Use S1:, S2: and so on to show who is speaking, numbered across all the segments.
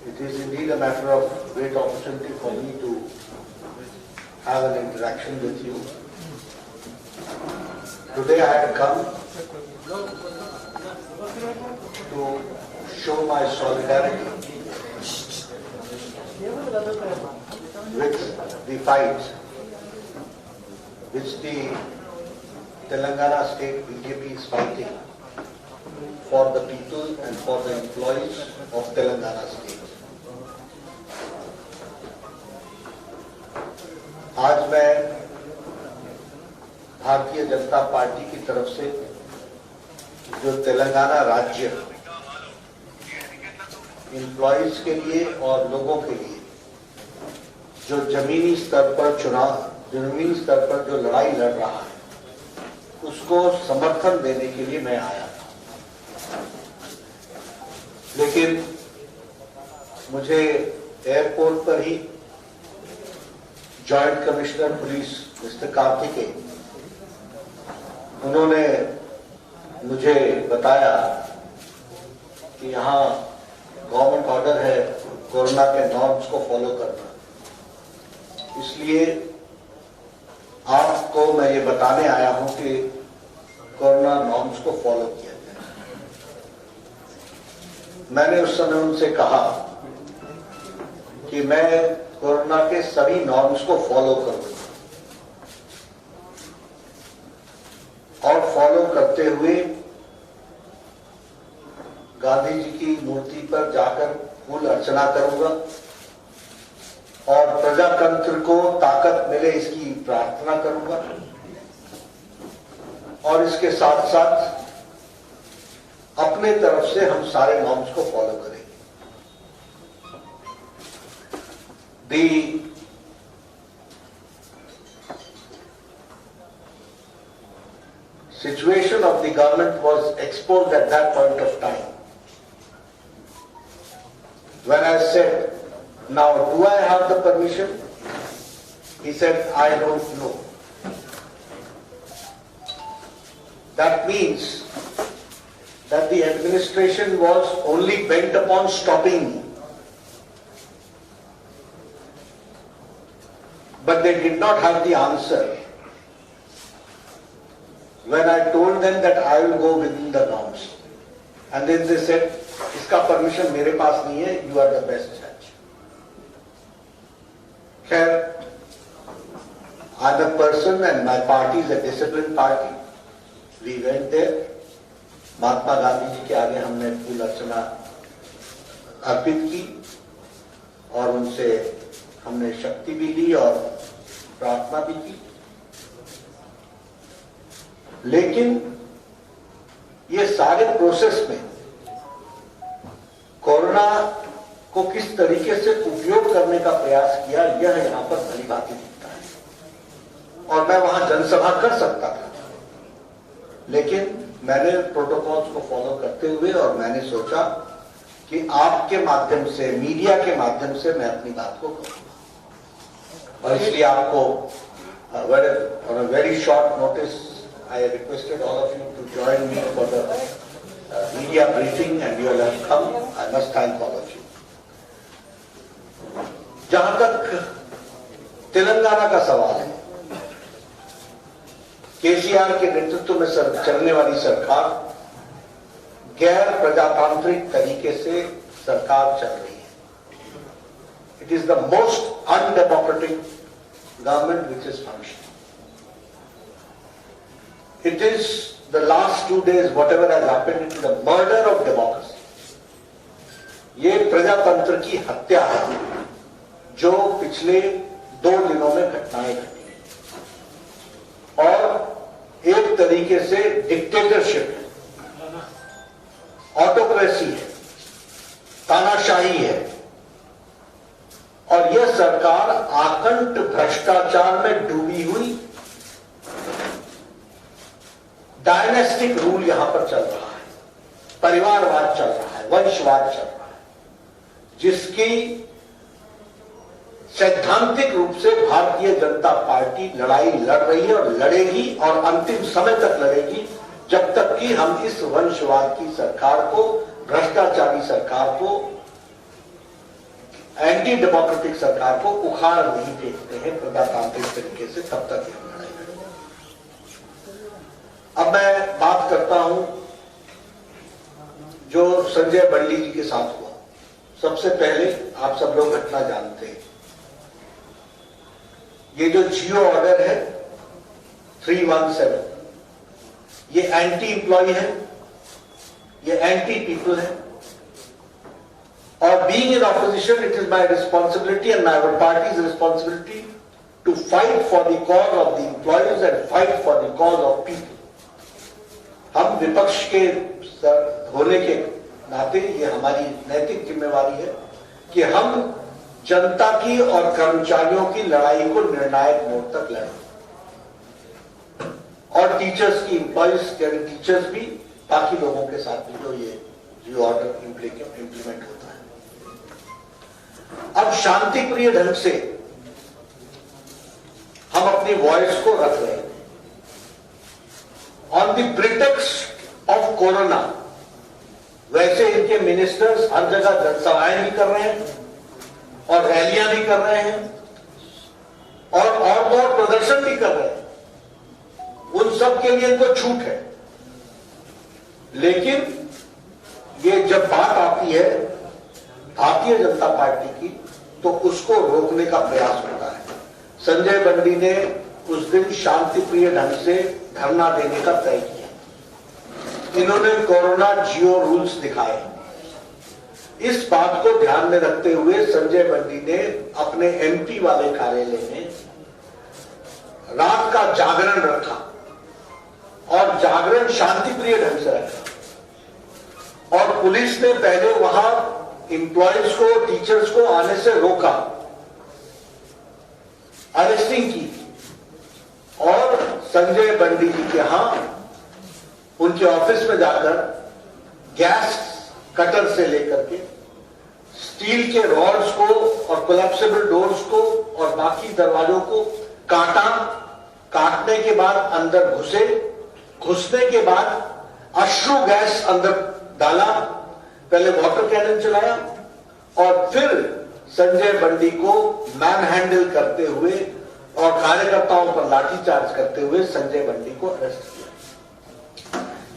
S1: It is indeed a matter of great opportunity for me to have an interaction with you. Today I had come to show my solidarity with the fight which the Telangana state BJP is fighting for the people and for the employees of Telangana state. आज मैं भारतीय Janata party की तरफ से जो तेलंगाना राज्य employees के लिए और लोगों के लिए जो जमीनी स्तर पर जो लड़ाई लड़ रहा है उसको समर्थन देने के लिए मैं आया था। लेकिन मुझे एयरपोर्ट पर ही joint commissioner police mister Kartikeya उन्होंने मुझे बताया कि यहाँ गवर्नमेंट ऑर्डर है कोरोना के नॉर्म्स को फॉलो करना, इसलिए आपको मैं ये बताने आया हूं कि कोरोना नॉर्म्स को फॉलो किया जाए। मैंने उस समय उनसे कहा कि मैं कोरोना के सभी नॉर्म्स को फॉलो करूंगा और फॉलो करते हुए गांधी जी की मूर्ति पर जाकर फूल अर्चना करूंगा और प्रजातंत्र को ताकत मिले इसकी प्रार्थना करूंगा और इसके साथ साथ अपने तरफ से हम सारे नॉर्म्स को फॉलो करेंगे। The situation of the government was exposed at that point of time. When I said, now do I have the permission? He said, I don't know. That means that the administration was only bent upon stopping me. But they did not have the answer when I told them that I will go within the norms. And then they said, "Iska permission mere paas nahi hai, you are the best judge." Khair, I'm a person and my party is a disciplined party. We went there. Mahatma Gandhi ji के आगे हमने फूल अर्चना अर्पित की और उनसे हमने शक्ति भी ली और प्रार्थना भी की। लेकिन ये सारे प्रोसेस में कोरोना को किस तरीके से उपयोग करने का प्रयास किया, यह यहां पर भली भांति दिखता है। और मैं वहां जनसभा कर सकता था, लेकिन मैंने प्रोटोकॉल्स को फॉलो करते हुए और मैंने सोचा कि आपके माध्यम से, मीडिया के माध्यम से मैं अपनी बात को करूंगा। और इसलिए आपको on a very short notice I requested all of you to join me for the media briefing and you all have come. I must thank all of you. जहां तक तेलंगाना का सवाल है, केसीआर के नेतृत्व में चलने वाली सरकार गैर प्रजातांत्रिक तरीके से सरकार चल रही है। It is the most undemocratic government which is functioning. It is the last 2 days, whatever has happened, it is the murder of democracy. ये प्रजातंत्र की हत्या है जो पिछले 2 दिनों में घटनाएं घटी और एक तरीके से डिक्टेटरशिप है, ऑटोक्रेसी है, तानाशाही है और यह सरकार आकंठ भ्रष्टाचार में डूबी हुई डायनेस्टिक रूल यहां पर चल रहा है, परिवारवाद चल रहा है, वंशवाद चल रहा है, जिसकी सैद्धांतिक रूप से भारतीय जनता पार्टी लड़ाई लड़ रही है और लड़ेगी और अंतिम समय तक लड़ेगी जब तक कि हम इस वंशवाद की सरकार को, भ्रष्टाचारी सरकार को एंटी डेमोक्रेटिक सरकार को उखाड़ नहीं फेंकते हैं प्रजातांत्रिक तरीके से, तब तक हम लड़ाई लड़ेंगे। अब मैं बात करता हूं जो संजय बंडी जी के साथ हुआ। सबसे पहले आप सब लोग घटना जानते हैं। ये जो जियो ऑर्डर है 317, ये एंटी इंप्लॉय है, ये एंटी पीपल है। और being in opposition, it is my responsibility and my party's responsibility to fight for the cause of the employees and fight for the cause of people. हम विपक्ष के होने के नाते ये हमारी नैतिक जिम्मेवारी है कि हम जनता की और कर्मचारियों की लड़ाई को निर्णायक मोड़ तक लड़ें। और टीचर्स की, एम्प्लॉइज टीचर्स भी, बाकी लोगों के साथ भी जो ये जियो ऑर्डर इंप्लीमेंट होता है। अब शांतिप्रिय ढंग से हम अपनी वॉइस को रख रहे हैं। On the pretext of corona, वैसे इनके मिनिस्टर्स हर जगह जनसभाएं भी कर रहे हैं और रैलियां भी कर रहे हैं और प्रदर्शन भी कर रहे हैं। उन सब के लिए इनको छूट है। लेकिन ये जब बात आती है भारतीय जनता पार्टी की, तो उसको रोकने का प्रयास होता है। संजय बंडी ने उस दिन शांतिप्रिय ढंग से धरना देने का तय किया। इन्होंने कोरोना जियो रूल्स दिखाए। इस बात को ध्यान में रखते हुए संजय बंडी ने अपने एमपी वाले कार्यालय में रात का जागरण रखा और जागरण शांतिप्रिय ढंग से रखा। और पुलिस ने पहले वहां एम्प्लॉयज को, टीचर्स को आने से रोका, अरेस्टिंग की। और संजय बंडी जी के यहां उनके ऑफिस में जाकर गैस कटर से लेकर के स्टील के रॉड्स को और कोलैप्सिबल डोर्स को और बाकी दरवाजों को काटा। काटने के बाद अंदर घुसे, घुसने के बाद अश्रु गैस अंदर डाला, पहले वाटर कैनन चलाया और फिर संजय बंडी को मैन हैंडल करते हुए और कार्यकर्ताओं पर लाठीचार्ज करते हुए संजय बंडी को अरेस्ट किया।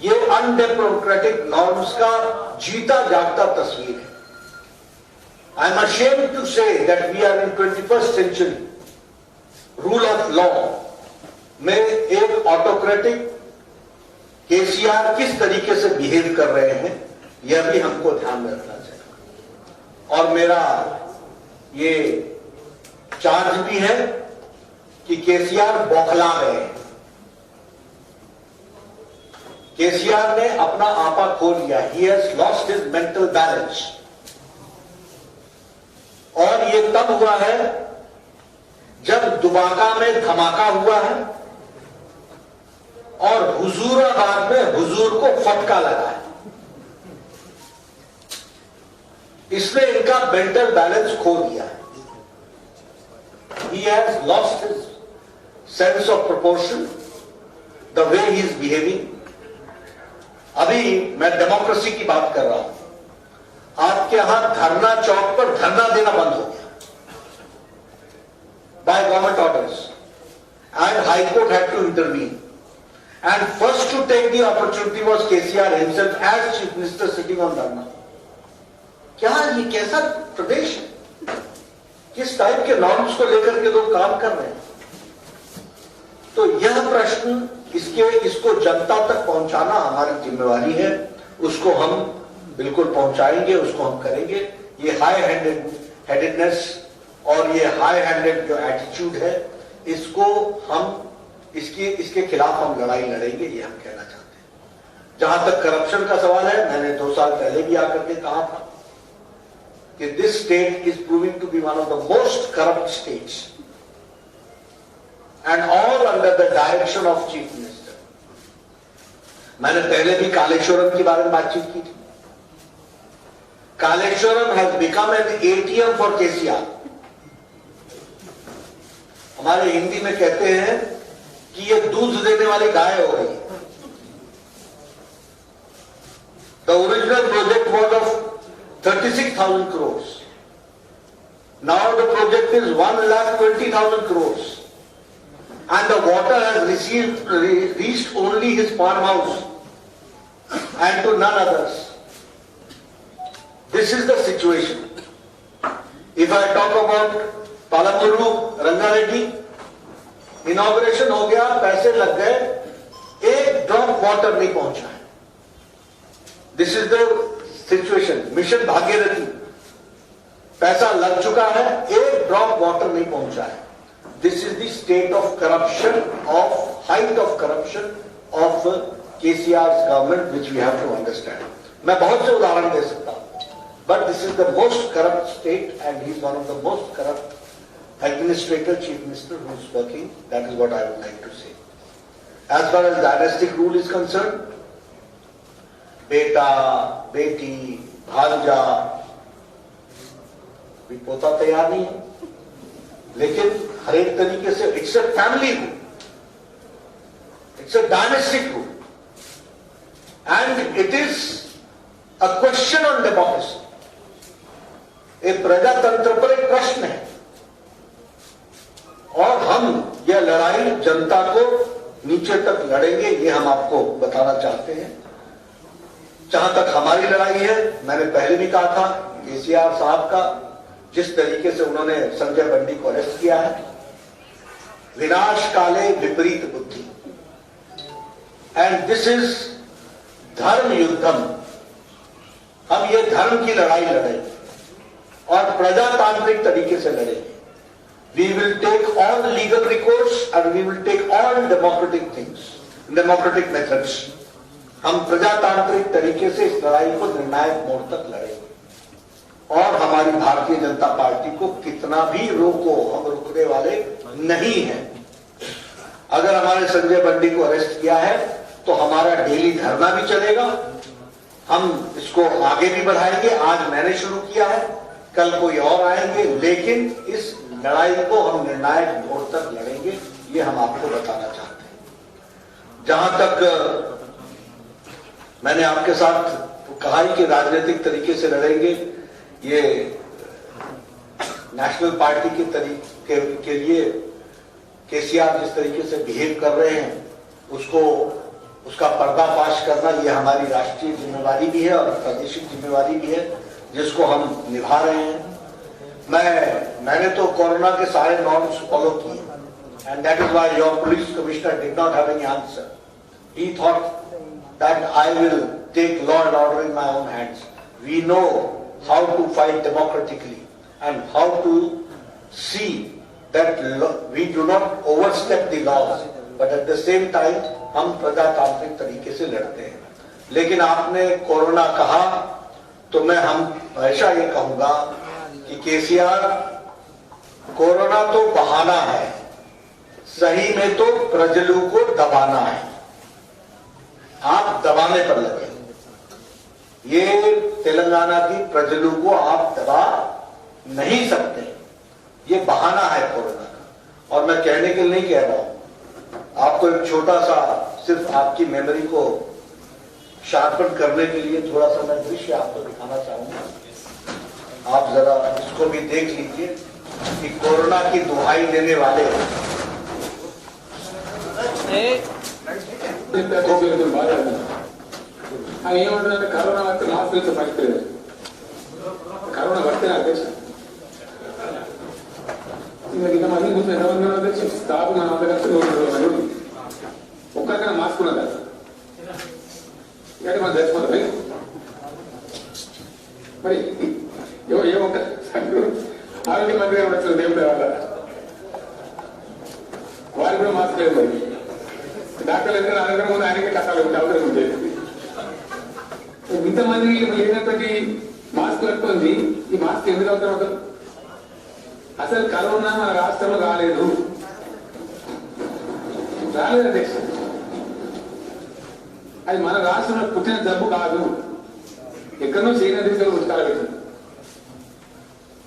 S1: ये अनडेमोक्रेटिक नॉर्म्स का जीता जागता तस्वीर है। I am ashamed to say that we are in 21st century. Rule of law में एक ऑटोक्रेटिक केसीआर किस तरीके से बिहेव कर रहे हैं, यह भी हमको ध्यान में रखना चाहिए। और मेरा ये चार्ज भी है कि केसीआर बौखला गए हैं। केसीआर ने अपना आपा खो लिया। He has lost his mental balance. और ये तब हुआ है जब दुबाका में धमाका हुआ है और हुजूराबाद में हुजूर को फटका लगा है। इसने इनका मेंटल बैलेंस खो दिया है। He has lost his sense of proportion, the way he is behaving. अभी मैं डेमोक्रेसी की बात कर रहा हूं। आपके यहां धरना चौक पर धरना देना बंद हो गया by government orders, and High Court had to intervene. And first to take the opportunity was KCR himself as Chief Minister sitting on धरना। क्या ये कैसा प्रदेश है? किस टाइप के नॉर्म्स को लेकर के लोग काम कर रहे हैं? तो यह प्रश्न इसको जनता तक पहुंचाना हमारी जिम्मेवारी है। उसको हम बिल्कुल पहुंचाएंगे, उसको हम करेंगे। ये हाई हेडेडनेस और ये हाई हैंडेड जो एटीट्यूड है, इसको हम इसके खिलाफ हम लड़ाई लड़ेंगे, ये हम कहना चाहते हैं। जहां तक करप्शन का सवाल है, मैंने 2 साल पहले भी आकर के कहा था कि this state is proving to be one of the most corrupt states and all under the direction of chief minister. मैंने पहले भी कालेश्वरम के बारे में बातचीत की थी। Kaleshwaram has become an ATM for KCR. हमारे हिंदी में कहते हैं कि ये दूध देने वाली गाय हो गई। The original project was of 36,000 crores Now the project is 1,20,000 crores. And the water has reached only his farmhouse and to none others. This is the situation. If I talk about Palamuru Rangareddy, inauguration हो गया, पैसे लग गए, एक drop water नहीं पहुंचा है. This is the situation. Mission Bhagirathi, पैसा लग चुका है, एक ड्रॉप वाटर नहीं पहुंचा है. This is the state of corruption, of height of corruption of KCR government, which we have to understand. मैं बहुत से उदाहरण दे सकता हूं, but this is the most corrupt state and he is one of the most corrupt administrator, chief minister who is working. That is what I would like to say. As far as dynastic rule is concerned, बेटा, बेटी, भांजा, भी पोता तैयार नहीं है, लेकिन हर एक तरीके से it's a family rule, it's a dynastic rule, and it is a question on democracy. एक प्रजातंत्र पर एक प्रश्न है और हम यह लड़ाई जनता को नीचे तक लड़ेंगे, ये हम आपको बताना चाहते हैं. जहां तक हमारी लड़ाई है, मैंने पहले भी कहा था, केसीआर साहब का जिस तरीके से उन्होंने संजय बंडी को अरेस्ट किया है, विनाश काले विपरीत बुद्धि, एंड दिस इज धर्म युद्धम. हम ये धर्म की लड़ाई लड़ेंगे और प्रजातांत्रिक तरीके से लड़ेंगे. We will take all legal recourse and we will take all democratic things, democratic methods. हम प्रजातांत्रिक तरीके से इस लड़ाई को निर्णायक मोड़ तक लड़ेंगे और हमारी भारतीय जनता पार्टी को कितना भी रोको, हम रुकने वाले नहीं हैं. अगर हमारे संजय बंडी को अरेस्ट किया है तो हमारा डेली धरना भी चलेगा, हम इसको आगे भी बढ़ाएंगे. आज मैंने शुरू किया है, कल कोई और आएंगे, लेकिन इस लड़ाई को हम निर्णायक मोड़ तक लड़ेंगे, ये हम आपको बताना चाहते हैं. जहां तक मैंने आपके साथ कहा कि राजनीतिक तरीके से लड़ेंगे, ये नेशनल पार्टी के तरीके के लिए केसीआर जिस तरीके से बिहेव कर रहे हैं, उसका पर्दाफाश करना, ये हमारी राष्ट्रीय जिम्मेवारी भी है और प्रादेशिक जिम्मेवारी भी है, जिसको हम निभा रहे हैं. मैंने तो कोरोना के सारे नॉर्म्स फॉलो किए, and that is why your police commissioner did not have any answer. He thought that I will take law and order in my own hands. We know how to fight democratically and how to see that we do not overstep the laws, but at the same time हम प्रजातांत्रिक तरीके से लड़ते हैं. लेकिन आपने corona कहा तो मैं हमेशा ये कहूंगा कि केसीआर, कोरोना तो बहाना है, सही में तो प्रजलों को दबाना है. आप दबाने पर लगे. ये तेलंगाना की प्रजलों को आप दबा नहीं सकते. ये बहाना है कोरोना का. और मैं कहने के लिए नहीं कह रहा हूं, आपको एक छोटा सा, सिर्फ आपकी मेमोरी को शार्पन करने के लिए थोड़ा सा मैं दृश्य आपको दिखाना चाहूंगा. आप जरा इसको भी देख लीजिए कि कोरोना की दुहाई देने वाले
S2: ఏమంటుందంటే కరోనా వస్తే మాస్కులతో పనికిలేదు. కరోనా వస్తే అధ్యక్ష ఇంతమంది కూర్చొని ఎంతమంది అధ్యక్ష స్టాఫ్ మన అంత కలిసి 100 ఒక్కరికైనా మాస్క్ ఉన్నదా? ఇలాంటి మనం తెచ్చిపోతాం. మరి ఏ ఒక్క ఆరోగ్య మంత్రి గారు వచ్చిన దేవుడు వల్ల వారికి కూడా మాస్క్ లేదు. మరి డాక్టర్లు ఎందుకంటే నా దగ్గర ముందు ఆయనకే కట్టాలి అవసరం ఉండేది. ఇంతమంది లేనటువంటి మాస్క్ కట్టుకుంది. ఈ మాస్క్ ఎందుకు అవసరం అవుతుంది? అసలు కరోనా మన రాష్ట్రంలో రాలేదు అధ్యక్ష. అది మన రాష్ట్రంలో పుట్టిన జబ్బు కాదు, ఎక్కడో చైనా దేశంలో పుట్టుకోవాలి.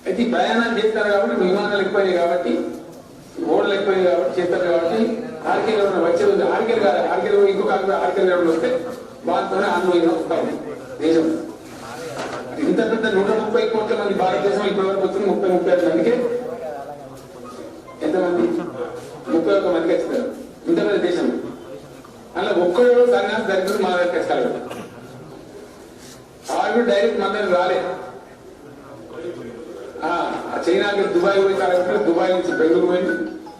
S2: అయితే ప్రయాణాలు చేస్తారు కాబట్టి, విమానాలు ఎక్కువయ్యాయి కాబట్టి, ఓడలు ఎక్కువయ్యాయి కాబట్టి, చేస్తారు కాబట్టి ఆర్కేలు వచ్చేది. ఆర్కేలు కాదు, ఆర్కేలు ఇంకొక ఆర్కేలు వస్తే వాళ్ళతోనే ఆందోళన వస్తాం దేశం. ఇంత పెద్ద 130 కోట్ల మంది భారతదేశం ఇప్పటివరకు వచ్చింది 30-35 మందికి ఎంతమంది 31 మందికి వచ్చారు ఇంత పెద్ద దేశం అలా ఒక్కడు సన్యాసం జరిగింది మా దగ్గరికి వచ్చారు వాళ్ళు డైరెక్ట్ మన దగ్గర రాలేదు చైనాకి దుబాయ్ పోయి కాలేకపోతే దుబాయ్ నుంచి బెంగళూరు పోయింది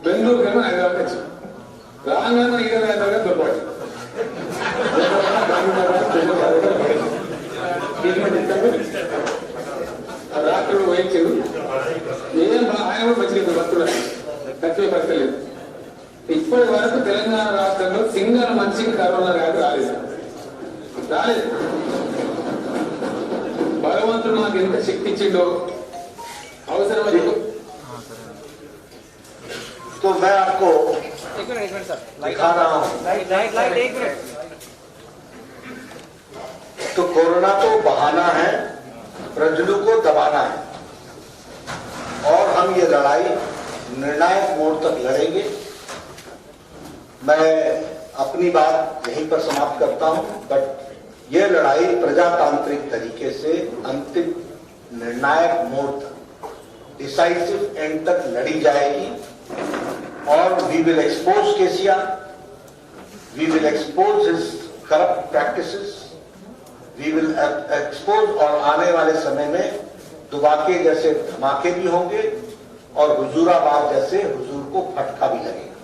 S2: బెంగళూరు కన్నా హైదరాబాద్ వచ్చాం రాగానే 25 దొరకవచ్చు రాత్రులు వహించారు ఏం ఆయన కూడా మంచిగా భక్తులు ఖర్చు పడతలేదు ఇప్పటి వరకు తెలంగాణ రాష్ట్రంలో సింగల్ మనిషికి కరోనా రాలేదు భగవంతుడు మాకు ఎంత శక్తి ఇచ్చిండో అవసరమని
S1: तो मैं आपको दिखा रहा हूं तो कोरोना तो बहाना है प्रज्वल को दबाना है और हम ये लड़ाई निर्णायक मोड़ तक लड़ेंगे। मैं अपनी बात यहीं पर समाप्त करता हूं बट यह लड़ाई प्रजातांत्रिक तरीके से अंतिम निर्णायक मोड़ तक डिसाइसिव एंड तक लड़ी जाएगी और we will expose KCR, we will expose his corrupt practices, we will expose और आने वाले समय में दुबाके जैसे धमाके भी होंगे और हुजूराबाद जैसे हुजूर को फटका भी लगेगा।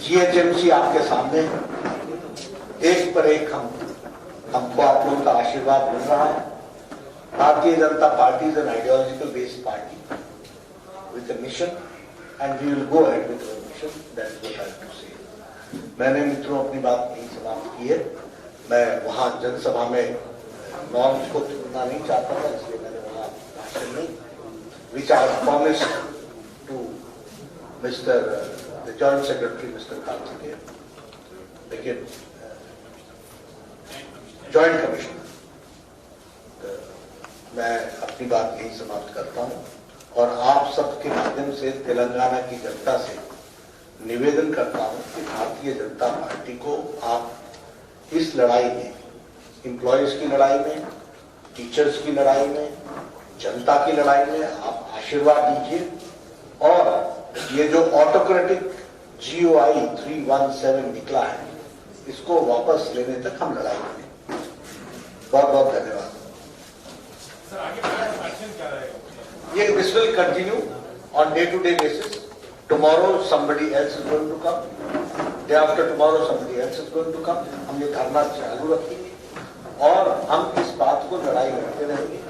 S1: जीएचएमसी आपके सामने है, एक पर एक हमको आप लोगों का आशीर्वाद मिल रहा है। Bharatiya Janata Party is an ideological based party with a mission and we will go ahead with our mission, that's what I have to say. मैंने मित्रों अपनी बात नहीं समाप्त की है, मैं वहां जनसभा में नॉर्म्स को तोड़ना नहीं चाहता था इसलिए मैंने वहां भाषण नहीं which I promise to mister the joint secretary mister Kartikeya, लेकिन जॉइंट कमिश्नर मैं अपनी बात यही समाप्त करता हूं और आप सबके माध्यम से तेलंगाना की जनता से निवेदन करता हूं कि भारतीय जनता पार्टी को आप इस लड़ाई में, एम्प्लॉयज की लड़ाई में, टीचर्स की लड़ाई में, जनता की लड़ाई में आप आशीर्वाद दीजिए और ये जो ऑटोक्रेटिक GOI 317 निकला है इसको वापस लेने तक हम लड़ाई करें। बहुत बहुत धन्यवाद। ये this will continue on day to day basis. Tomorrow somebody else is going to come. Day after tomorrow somebody else is going to come. हम ये धरना चालू रखेंगे और हम इस बात को लड़ाई लड़ते रहेंगे।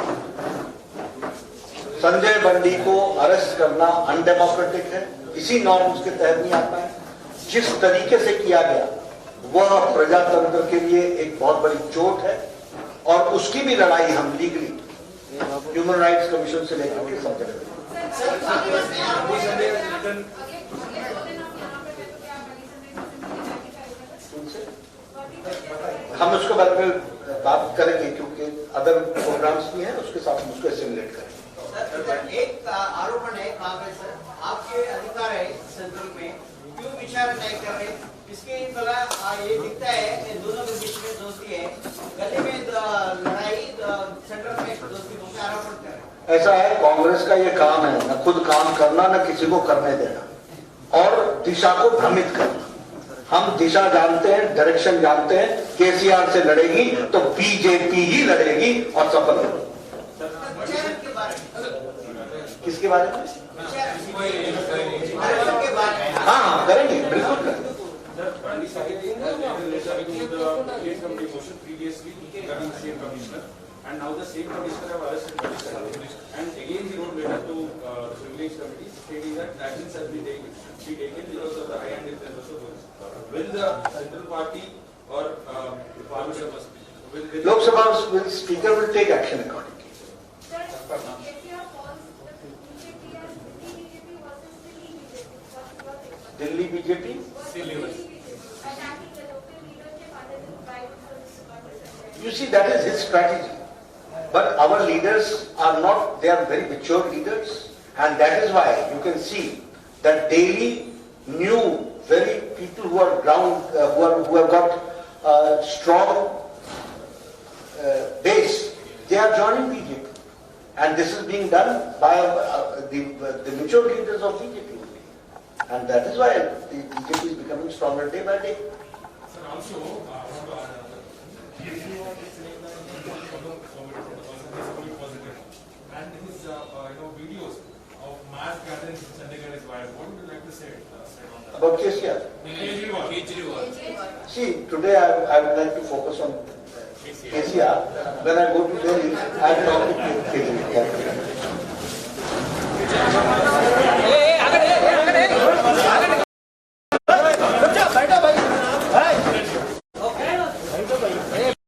S1: संजय बंडी को अरेस्ट करना अनडेमोक्रेटिक है, इसी नॉर्म्स के तहत नहीं आता है। जिस तरीके से किया गया वह प्रजातंत्र के लिए एक बहुत बड़ी चोट है और उसकी भी लड़ाई हम लीगली ह्यूमन राइट्स कमीशन से लेकर के सब जगह हम उसके बारे में बात करेंगे क्योंकि अदर प्रोग्राम्स भी हैं, उसके साथ हम उसको एसिमुलेट करेंगे।
S3: एक आरोपण है कांग्रेस आपके अधिकार है सेंट्रल में क्यों विचार नहीं कर रहे, इसके ये दिखता है कि दोनों के बीच में दोस्ती है, गले में लड़ाई, सेंट्रल में दोस्ती, आरोपण कर रहे।
S1: ऐसा है, कांग्रेस का ये काम है न खुद काम करना न किसी को करने देना और दिशा को भ्रमित करना। हम दिशा जानते हैं, डायरेक्शन जानते हैं, केसीआर से लड़ेगी तो बीजेपी ही लड़ेगी और सफल होगी। किसके बारे में? हाँ करेंगे, बिल्कुल करेंगे।
S4: And now the same commissioner have arrested commissioner, and again he wrote letter to privilege committee stating that actions have been taken because of the high hand influence of those. Will the central party or parliament
S1: Lok Sabha speaker will take action accordingly. Delhi BJP? You see, that is his strategy. But our leaders are not, they are very mature leaders, and that is why you can see that daily new, very people who are ground, who have got strong base They are joining BJP. And this is being done by the mature leaders of BJP. And that is why the BJP is becoming stronger day by day.
S5: Sir, also, if you are saying that the person is fully positive, and his videos of mass gatherings in Chandigarh is viral, what would you like to say on that?
S1: About KCR.
S5: Kejriwal.
S1: See, today I would like to focus on KCR. When I go to Delhi, I talk to Kejriwal.